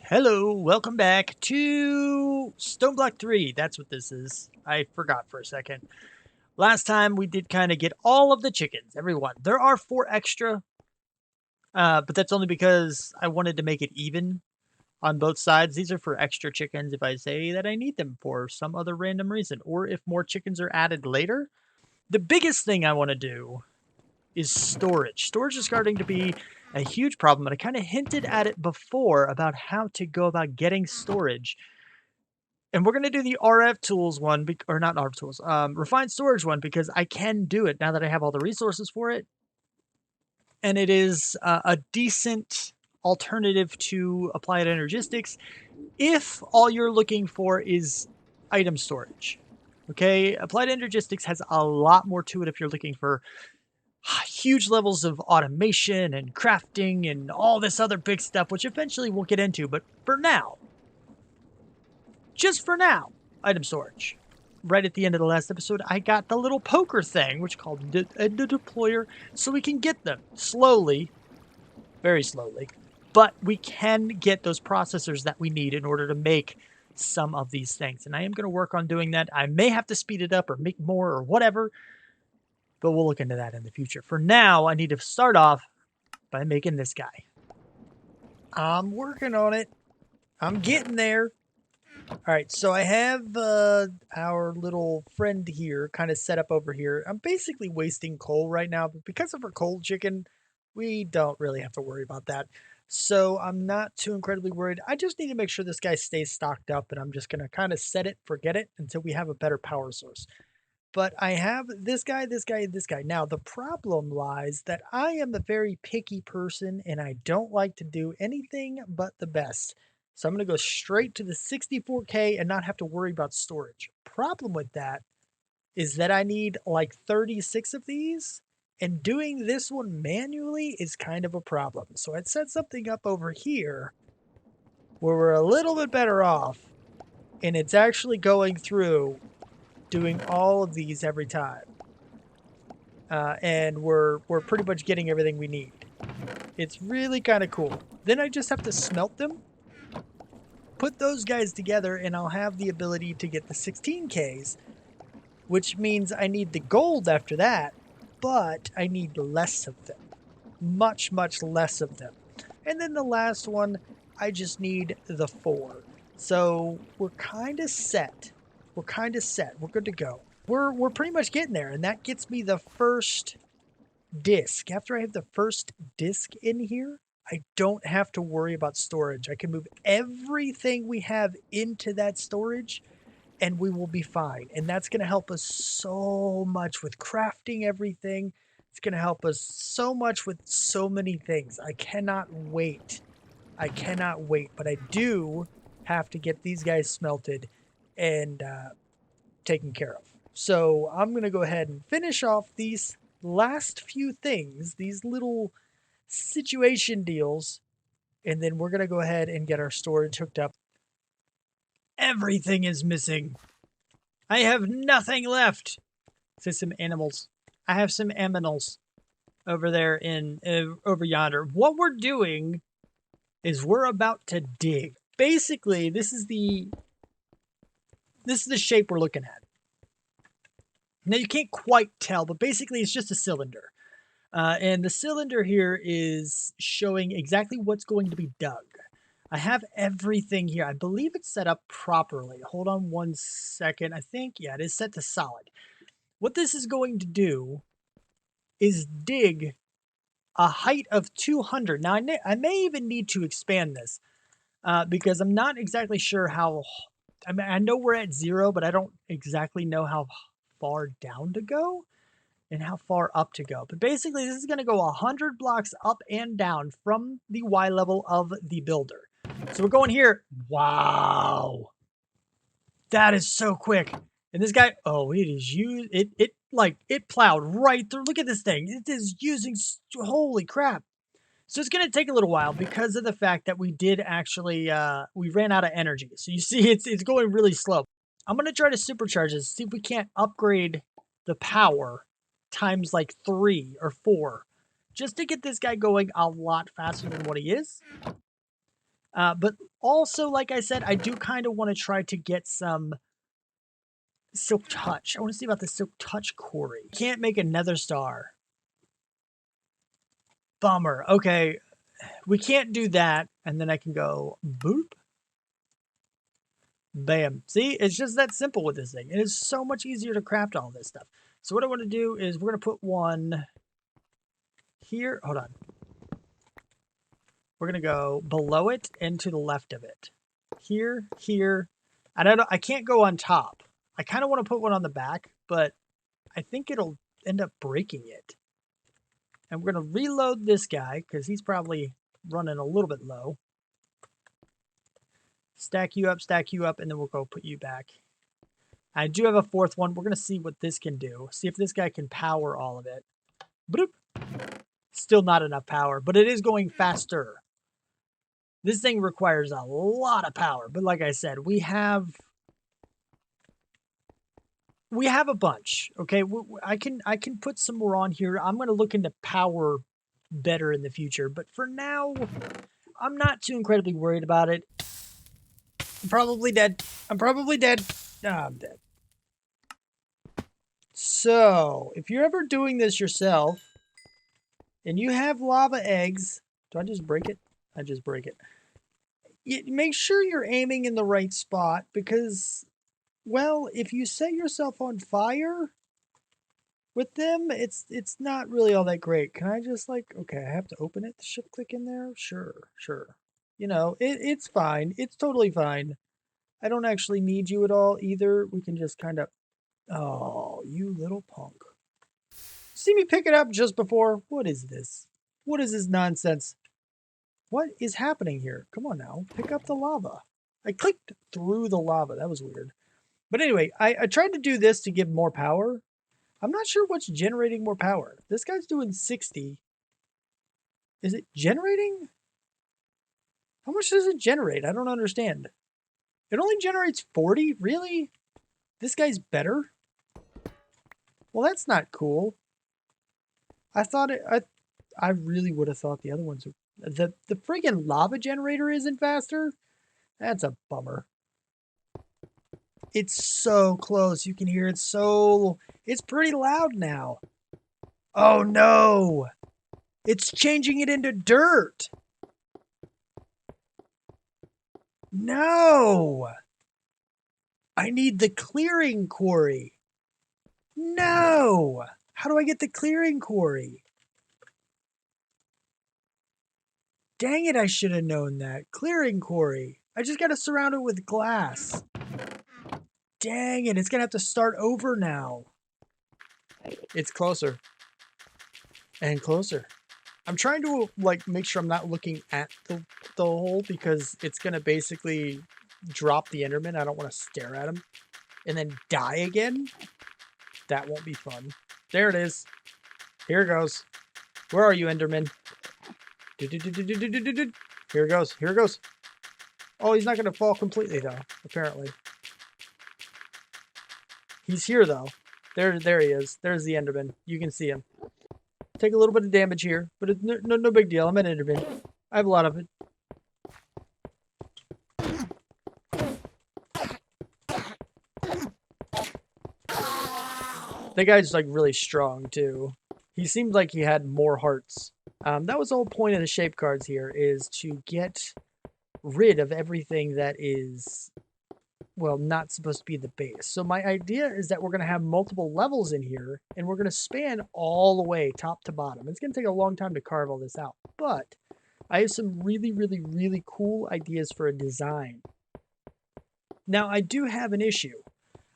Hello, welcome back to Stoneblock 3. That's what this is. I forgot for a second. Last time we did kind of get all of the chickens, everyone. There are 4 extra, but that's only because I wanted to make it even on both sides. These are for extra chickens if I say that I need them for some other random reason, or if more chickens are added later. The biggest thing I want to do is storage. Storage is starting to be a huge problem, and I kind of hinted at it before about how to go about getting storage. And we're going to do the RF tools one, or not RF tools, refined storage one, because I can do it now that I have all the resources for it. And it is a decent alternative to applied energistics if all you're looking for is item storage. Okay, applied energistics has a lot more to it if you're looking for huge levels of automation and crafting and all this other big stuff, which eventually we'll get into. But for now, just for now, item storage. Right at the end of the last episode, I got the little poker thing, which called the deployer, so we can get them slowly, very slowly, but we can get those processors that we need in order to make some of these things. And I am going to work on doing that. I may have to speed it up or make more or whatever, but we'll look into that in the future. For now, I need to start off by making this guy. I'm working on it. I'm getting there. All right, so I have our little friend here kind of set up over here. I'm basically wasting coal right now, but because of our cold chicken, we don't really have to worry about that. So I'm not too incredibly worried. I just need to make sure this guy stays stocked up, and I'm just going to kind of set it, forget it, until we have a better power source. But I have this guy, this guy, this guy. Now, the problem lies that I am a very picky person, and I don't like to do anything but the best. So I'm going to go straight to the 64K and not have to worry about storage. Problem with that is that I need like 36 of these, and doing this one manually is kind of a problem. So I'd set something up over here where we're a little bit better off, and it's actually going through doing all of these every time. And we're pretty much getting everything we need. It's really kind of cool. Then I just have to smelt them, put those guys together, and I'll have the ability to get the 16Ks, which means I need the gold after that, but I need less of them. Much, much less of them. And then the last one, I just need the 4. So we're kind of set. We're kind of set. We're good to go. We're pretty much getting there, and that gets me the first disc. After I have the first disc in here, I don't have to worry about storage. I can move everything we have into that storage, and we will be fine. And that's going to help us so much with crafting everything. It's going to help us so much with so many things. I cannot wait. I cannot wait. But I do have to get these guys smelted and taken care of. So I'm going to go ahead and finish off these last few things, these little situation deals, and then we're going to go ahead and get our storage hooked up. Everything is missing. I have nothing left. Say some animals. I have some aminals over there in over yonder. What we're doing is we're about to dig. Basically, this is the shape we're looking at. Now, you can't quite tell, but basically it's just a cylinder. And the cylinder here is showing exactly what's going to be dug. I have everything here. I believe it's set up properly. Hold on one second. I think, yeah, it is set to solid. What this is going to do is dig a height of 200. Now, I may even need to expand this because I'm not exactly sure how... I mean, I know we're at 0, but I don't exactly know how far down to go and how far up to go. But basically, this is going to go 100 blocks up and down from the Y level of the builder. So we're going here. Wow. That is so quick. And this guy, oh, it is it plowed right through. Look at this thing. It is using, holy crap. So it's going to take a little while because of the fact that we did actually, we ran out of energy. So you see, it's going really slow. I'm going to try to supercharge this, see if we can't upgrade the power times like 3 or 4, just to get this guy going a lot faster than what he is. But also, like I said, I do kind of want to try to get some Silk Touch. I want to see about the Silk Touch quarry. Can't make another star. Bummer. Okay, we can't do that. And then I can go boop. Bam. See, it's just that simple with this thing. It is so much easier to craft all this stuff. So what I want to do is we're going to put one here. Hold on. We're going to go below it and to the left of it. Here, here. And I can't go on top. I kind of want to put one on the back, but I think it'll end up breaking it. And we're going to reload this guy because he's probably running a little bit low. Stack you up, and then we'll go put you back. I do have a fourth one. We're going to see what this can do. See if this guy can power all of it. Bloop. Still not enough power, but it is going faster. This thing requires a lot of power, but like I said, we have a bunch. Okay, I can put some more on here. I'm going to look into power better in the future, but for now, I'm not too incredibly worried about it. I'm probably dead. I'm dead. So, if you're ever doing this yourself, and you have lava eggs, do I just break it? I just break it. Make sure you're aiming in the right spot because, well, if you set yourself on fire with them, it's not really all that great. Can I just okay, I have to open it, shift click in there? Sure. You know, it's fine. It's totally fine. I don't actually need you at all either. We can just kind of, oh, you little punk. See me pick it up just before? What is this? What is this nonsense? What is happening here? Come on now, pick up the lava. I clicked through the lava. That was weird. But anyway, I tried to do this to give more power. I'm not sure what's generating more power. This guy's doing 60. Is it generating? How much does it generate? I don't understand. It only generates 40? Really? This guy's better? Well, that's not cool. I thought I really would have thought the other ones were... The friggin' lava generator isn't faster? That's a bummer. It's so close. You can hear it so... It's pretty loud now. Oh no! It's changing it into dirt! No! I need the clearing quarry. No! How do I get the clearing quarry? Dang it, I should have known that. Clearing quarry. I just gotta surround it with glass. Dang it, it's gonna have to start over now. It's closer. And closer. I'm trying to make sure I'm not looking at the hole because it's gonna basically drop the Enderman. I don't want to stare at him and then die again. That won't be fun. There it is. Here it goes. Where are you, Enderman? Here it goes. Here it goes. Oh, he's not gonna fall completely though. Apparently, he's here though. There he is. There's the Enderman. You can see him. Take a little bit of damage here, but it's no big deal. I'm an Enderman. I have a lot of it. That guy's really strong too. He seemed like he had more hearts. That was the whole point of the shape cards here, is to get rid of everything that is, well, not supposed to be the base. So my idea is that we're going to have multiple levels in here, and we're going to span all the way top to bottom. It's going to take a long time to carve all this out, but I have some really cool ideas for a design. Now, I do have an issue.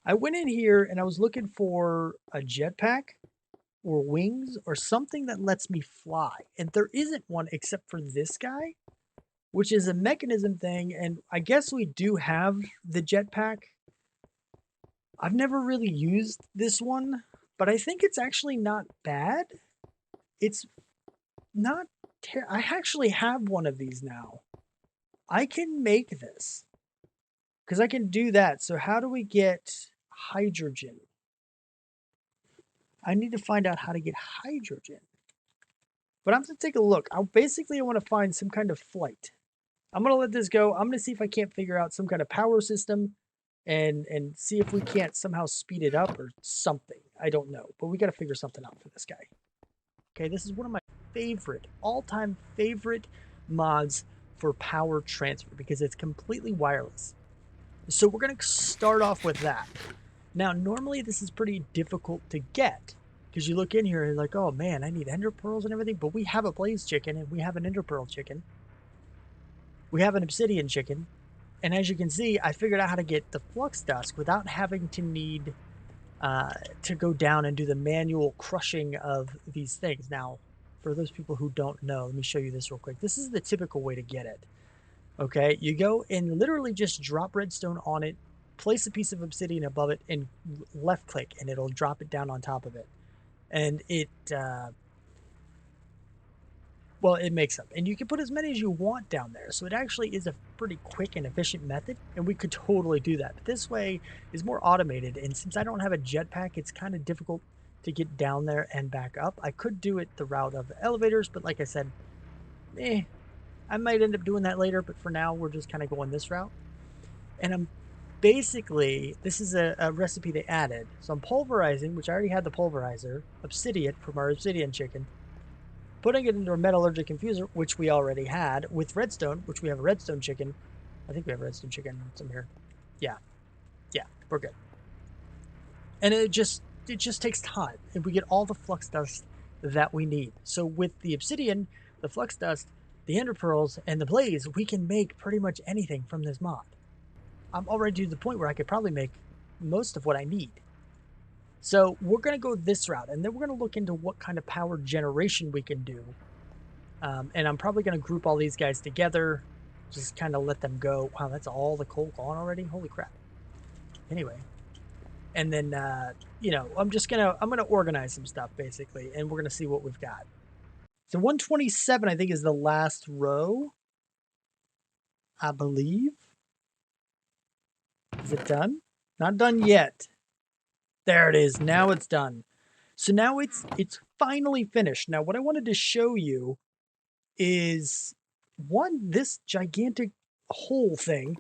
I went in here and I was looking for a jetpack or wings or something that lets me fly, and there isn't one except for this guy, which is a mechanism thing, and I guess we do have the jetpack. I've never really used this one, but I think it's actually not bad. It's not I actually have one of these now. I can make this because I can do that. So how do we get hydrogen? I need to find out how to get hydrogen. But I'm going to take a look. I want to find some kind of flight. I'm going to let this go. I'm going to see if I can't figure out some kind of power system and see if we can't somehow speed it up or something. I don't know, but we got to figure something out for this guy. Okay, this is one of my favorite, all-time favorite mods for power transfer because it's completely wireless. So we're going to start off with that. Now, normally this is pretty difficult to get because you look in here and you're like, oh man, I need ender pearls and everything, but we have a blaze chicken and we have an ender pearl chicken. We have an obsidian chicken. And as you can see, I figured out how to get the flux dust without having to need to go down and do the manual crushing of these things. Now, for those people who don't know, let me show you this real quick. This is the typical way to get it. Okay, you go and literally just drop redstone on it, place a piece of obsidian above it, and left click, and it'll drop it down on top of it. And it well, it makes them. And you can put as many as you want down there. So it actually is a pretty quick and efficient method, and we could totally do that. But this way is more automated, and since I don't have a jetpack, it's kind of difficult to get down there and back up. I could do it the route of elevators, but like I said, I might end up doing that later, but for now, we're just kind of going this route. And I'm basically, this is a recipe they added. So I'm pulverizing, which I already had the pulverizer, obsidian from our obsidian chicken, putting it into a metallurgic infuser, which we already had, with redstone, which we have a redstone chicken. I think we have a redstone chicken somewhere. Yeah, we're good. And it just takes time, and we get all the flux dust that we need. So with the obsidian, the flux dust, the ender pearls, and the blaze, we can make pretty much anything from this mod. I'm already to the point where I could probably make most of what I need. So we're going to go this route, and then we're going to look into what kind of power generation we can do. And I'm probably going to group all these guys together, just kind of let them go. Wow, that's all the coal gone already? Holy crap. Anyway, and then, I'm going to organize some stuff, basically, and we're going to see what we've got. So 127, I think, is the last row, I believe. Is it done? Not done yet. There it is. Now it's done. So now it's finally finished. Now what I wanted to show you is this gigantic hole thing.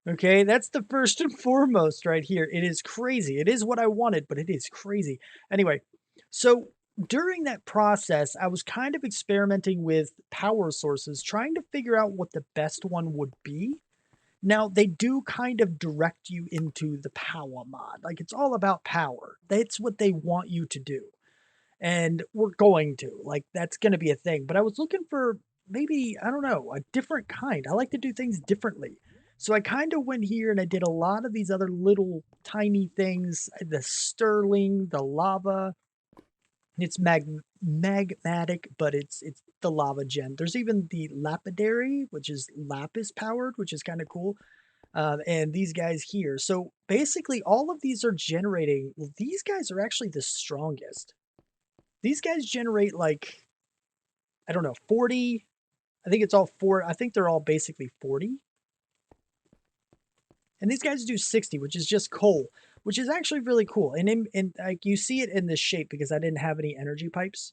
Okay, that's the first and foremost right here. It is crazy. It is what I wanted, but it is crazy. Anyway, so during that process, I was kind of experimenting with power sources, trying to figure out what the best one would be. Now, they do kind of direct you into the power mod. Like, it's all about power. That's what they want you to do. And we're going to. Like, that's going to be a thing. But I was looking for maybe, I don't know, a different kind. I like to do things differently. So I kind of went here and I did a lot of these other little tiny things. The sterling, the lava. It's magmatic, but it's the lava gen. There's even the lapidary, which is lapis powered, which is kind of cool. And these guys here. So basically, all of these are generating. Well, these guys are actually the strongest. These guys generate like, I don't know, 40. I think it's all four. I think they're all basically 40. And these guys do 60, which is just coal, which is actually really cool. And like you see it in this shape because I didn't have any energy pipes.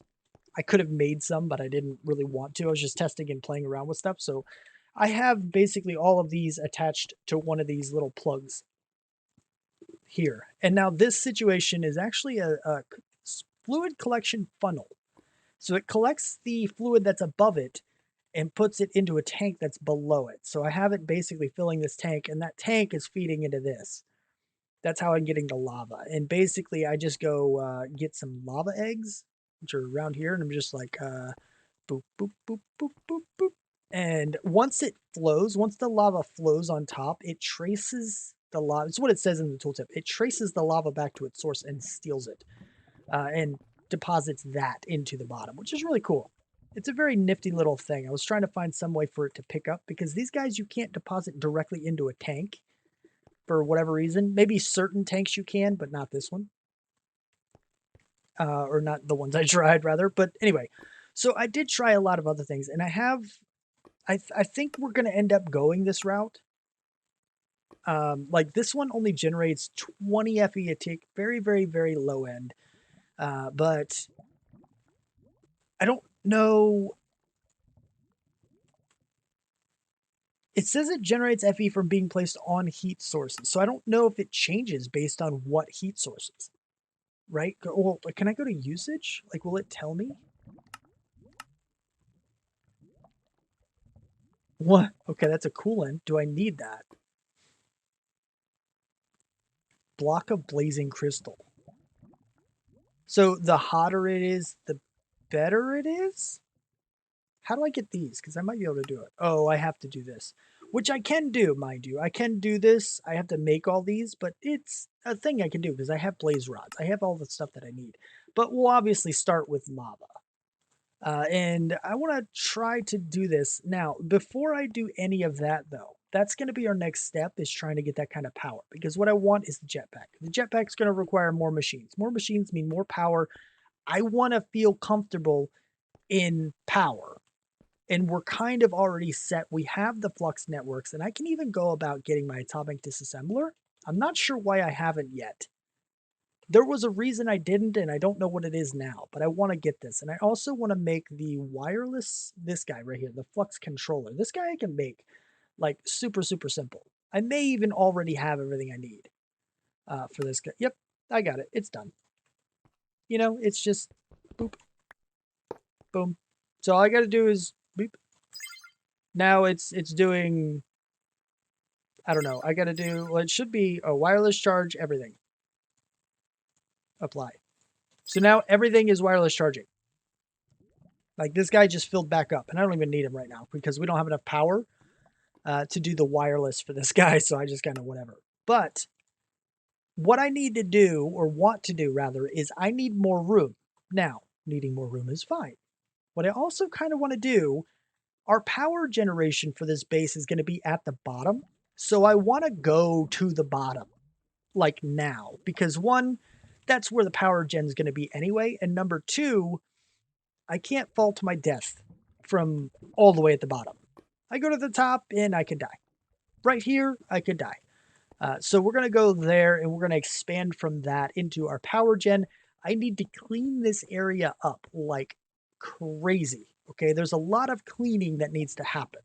I could have made some, but I didn't really want to. I was just testing and playing around with stuff. So I have basically all of these attached to one of these little plugs here. And now this situation is actually a fluid collection funnel. So it collects the fluid that's above it and puts it into a tank that's below it. So I have it basically filling this tank, and that tank is feeding into this. That's how I'm getting the lava. And basically, I just go get some lava eggs, which are around here, and I'm just like boop, boop, boop, boop, boop, boop. And once the lava flows on top, it traces the lava. It's what it says in the tooltip. It traces the lava back to its source and steals it. And deposits that into the bottom, which is really cool. It's a very nifty little thing. I was trying to find some way for it to pick up because these guys you can't deposit directly into a tank for whatever reason. Maybe certain tanks you can, but not this one. Or not the ones I tried, rather. But anyway, so I did try a lot of other things, and I think we're going to end up going this route. Like this one only generates 20 FE a tick, very, very, very low end. But I don't know. It says it generates FE from being placed on heat sources. So I don't know if it changes based on what heat sources, right? Well, can I go to usage? Like, will it tell me? What? Okay, that's a coolant. Do I need that? Block of blazing crystal. So the hotter it is, the better it is? How do I get these? Because I might be able to do it. Oh, I have to do this, which I can do, mind you. I can do this. I have to make all these, but it's a thing I can do because I have blaze rods. I have all the stuff that I need. But we'll obviously start with lava. And I want to try to do this. Now, before I do any of that, though, that's going to be our next step is trying to get that kind of power. Because what I want is the jetpack. The jetpack's going to require more machines. More machines mean more power. I want to feel comfortable in power. And we're kind of already set. We have the flux networks, and I can even go about getting my atomic disassembler. I'm not sure why I haven't yet. There was a reason I didn't, and I don't know what it is now, but I want to get this. And I also want to make the wireless, this guy right here, the flux controller. This guy I can make like super, super simple. I may even already have everything I need for this guy. Yep, I got it. It's done. You know, it's just boop, boom. So all I got to do is boop. Now it's doing, I don't know. I got to do, well, it should be a wireless charge, everything. Apply. So now everything is wireless charging. Like this guy just filled back up, and I don't even need him right now because we don't have enough power to do the wireless for this guy. So I just kind of whatever. But what I need to do, or want to do rather, is I need more room. Now, needing more room is fine. What I also kind of want to do, our power generation for this base is going to be at the bottom. So I want to go to the bottom, like now, because one, that's where the power gen is going to be anyway. And number two, I can't fall to my death from all the way at the bottom. I go to the top and I could die. Right here, I could die. So we're going to go there and we're going to expand from that into our power gen. I need to clean this area up like crazy. Okay, there's a lot of cleaning that needs to happen.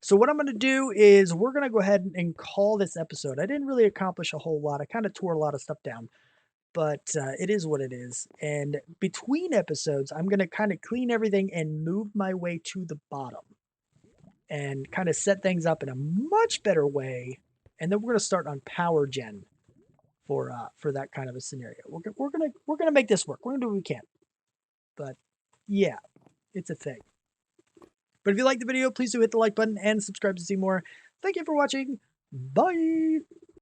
So what I'm going to do is we're going to go ahead and call this episode. I didn't really accomplish a whole lot. I kind of tore a lot of stuff down, but it is what it is. And between episodes, I'm going to kind of clean everything and move my way to the bottom and kind of set things up in a much better way. And then we're going to start on power gen for that kind of a scenario. We're gonna make this work. We're gonna do what we can. But yeah, it's a thing. But if you like the video, please do hit the like button and subscribe to see more. Thank you for watching. Bye.